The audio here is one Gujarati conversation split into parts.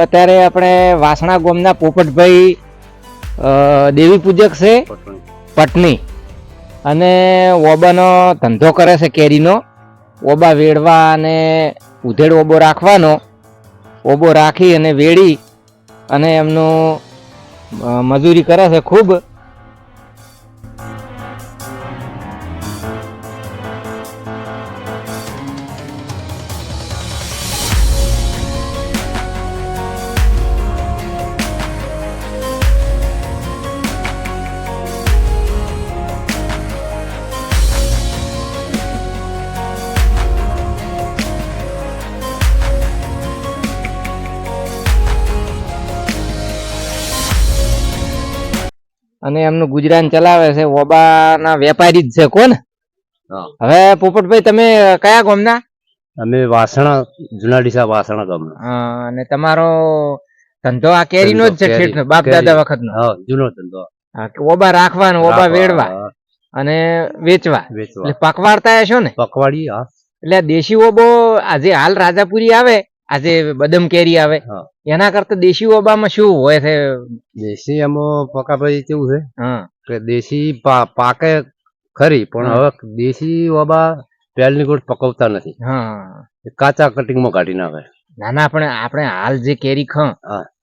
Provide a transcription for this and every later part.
અત્યારે આપણે વાસણા ગામના પોપટભાઈ દેવી પૂજક છે પટની, અને ઓબાનો ધંધો કરે છે કેરીનો. ઓબા વેડવા અને ઉધેડ ઓબો રાખવાનો, ઓબો રાખી અને વેડી અને એમનું મજૂરી કરે છે ખૂબ. અને એમનું ગુજરાન ચલાવે છે. ઓબાના વેપારી જ છે કોણ. હવે પોપટભાઈ તમે કયા ગામના? અમે વાસણા, જુના ડીસા વાસણા ગામના. અને તમારો ધંધો આ કેરીનો જ છે ઠેઠ બાપ દાદા વખતનો? જૂનો ધંધો. ઓબા રાખવાનો, ઓબા વેડવા અને વેચવા. એટલે પકવાડતા હશો ને? પકવાડી. એટલે દેશી ઓબો આજે હાલ રાજાપુરી આવે, આજે બદામ કેરી આવે, એના કરતા દેશી ઓબામાં શું હોય છે? દેશી એમાં પકાભાઈ કેવું છે કે દેશી પાકે ખરી, પણ હવે દેશી ઓબા પહેલની ગોળ પકવતા નથી. કાચા કટિંગમાં કાઢી નાખે. નાના આપણે હાલ જે કેરી ખ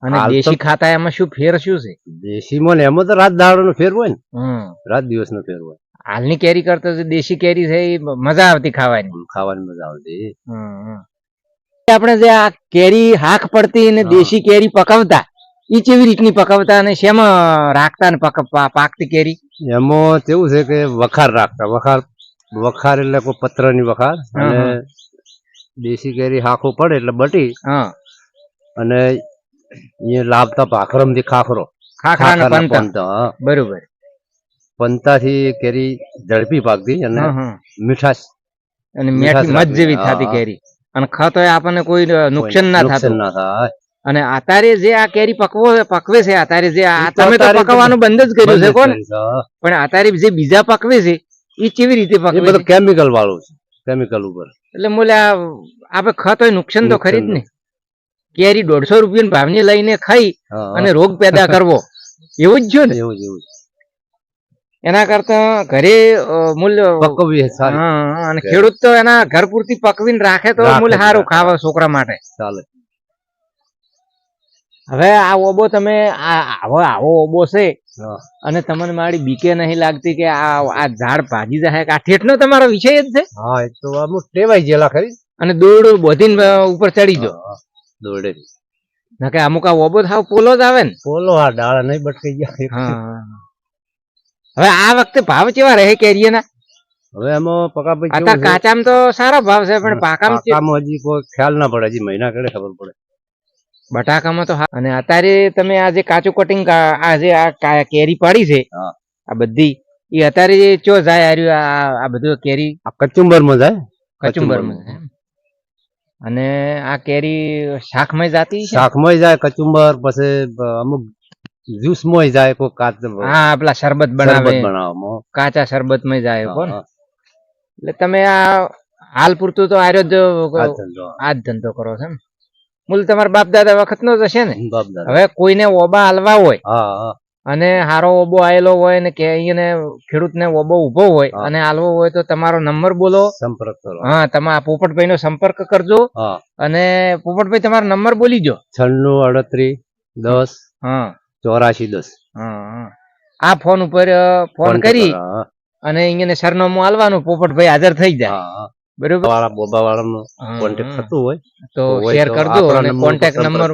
અને દેશી ખાતા એમાં શું ફેર શું છે? દેશીમાં ને એમાં તો રાત દાડો નો ફેર હોય ને, રાત દિવસ નો ફેર હોય. હાલની કેરી કરતા જે દેશી કેરી છે એ મજા આવતી ખાવાની મજા આવતી. આપણે જે આ કેરી હાક પડતી અને દેશી કેરી પકવતા, એ કેવી રીતની પકવતા અને શેમાં રાખતા ને પાકતી કેરી? એમાં કેવું છે કે વખાર રાખતા. વખાર એટલે કોઈ પત્રની વખાર, અને દેશી કેરી હાખો પડે એટલે બટી, અને અહીંયા લાવતા ભાખરમ થી ખાખરો, બરોબર. પંતા થી કેરી ઝડપી પાકતી અને મીઠાશ અને મીઠી મધ જેવી થતી કેરી, અને ખાતો આપણને કોઈ નુકસાન ના થાય. અને અત્યારે જે આ કેરી પકવે છે, અત્યારે જે તમે તો પકવવાનું બંધ જ કર્યું છે કોણ, પણ અત્યારે જે બીજા પકવે છે એ કેવી રીતે પકવે? કેમિકલ વાળું છે, કેમિકલ ઉપર. એટલે મોલે આપડે ખાતો નુકસાન તો ખરી જ ને. કેરી 150 રૂપિયા ભાવની લઈને ખાઈ અને રોગ પેદા કરવો, એવું જ છે ને. એવું એના કરતા ઘરે મૂલ્ય પકવી અને ખેડૂત તો એના ઘર પૂરતી પકવીને રાખે તો મૂલ્ય સારું ખાવા છોકરા માટે ચાલે. હવે આ ઓબો તમે આવો ઓબો છે અને તમને મારી બીકે નહીં લાગતી કે આ ઝાડ ભાજી જાય? આ ઠેઠનો તમારો વિષય જ છે? હા, એ તો અમુક ટેવાઈ ગયેલા ખરી. અને દોડ બોધીને ઉપર ચડી જો દોડે ના કે અમુક આ ઓબો થાવ પોલો જ આવે ને. પોલો આ ડાળા નહીં બટકાઈ ગયા. હવે આ વખતે ભાવ કેવા રહે કેરીના? હવે એમાં પકાભાઈ કાચામાં તો સારો ભાવ છે, પણ પાકામાં હજી કોઈ ખ્યાલ ના પડે. હજી મહિના કડે ખબર પડે. બટાકામાં તો. અને અત્યારે તમે આ જે કાચું કટિંગ આ જે આ કેરી પાડી છે આ બધી, એ અત્યારે ચો જાય આ બધું કેરી? કચુંબર માં જાય. કચુંબર માં. અને આ કેરી શાકમય જાતી? શાકમય જાય કચુંબર, પછી અમુક જ્યુસ મોય જાય, કોઈ કાચ પેલા શરબત બનાવે, કાચા શરબત માં જાય કોણ. એટલે તમે આ હાલ પૂરતું તો આર્યો જ આ જ ધંધો કરો છો એમ? મૂળ તમારા બાપ દાદા વખત નો જ હશે ને? હવે કોઈને ઓબા હાલવા હોય અને હારો ઓબો આવેલો હોય ને કે અહીંયા ખેડૂત ને ઓબો ઉભો હોય અને હાલવો હોય તો તમારો નંબર બોલો, સંપર્ક કરો. હા, તમે પોપટભાઈ નો સંપર્ક કરજો. અને પોપટભાઈ તમારો નંબર બોલી જો. 96 38 10 84 10. આ ફોન ઉપર ફોન કરી અને અહીંયા સરનામું આલવાનું, પોપટભાઈ હાજર થઈ જાય. બરોબર. બોબા વાળા નો કોન્ટેક્ટ થતું હોય તો શેર કરજો અને કોન્ટેક્ટ નંબર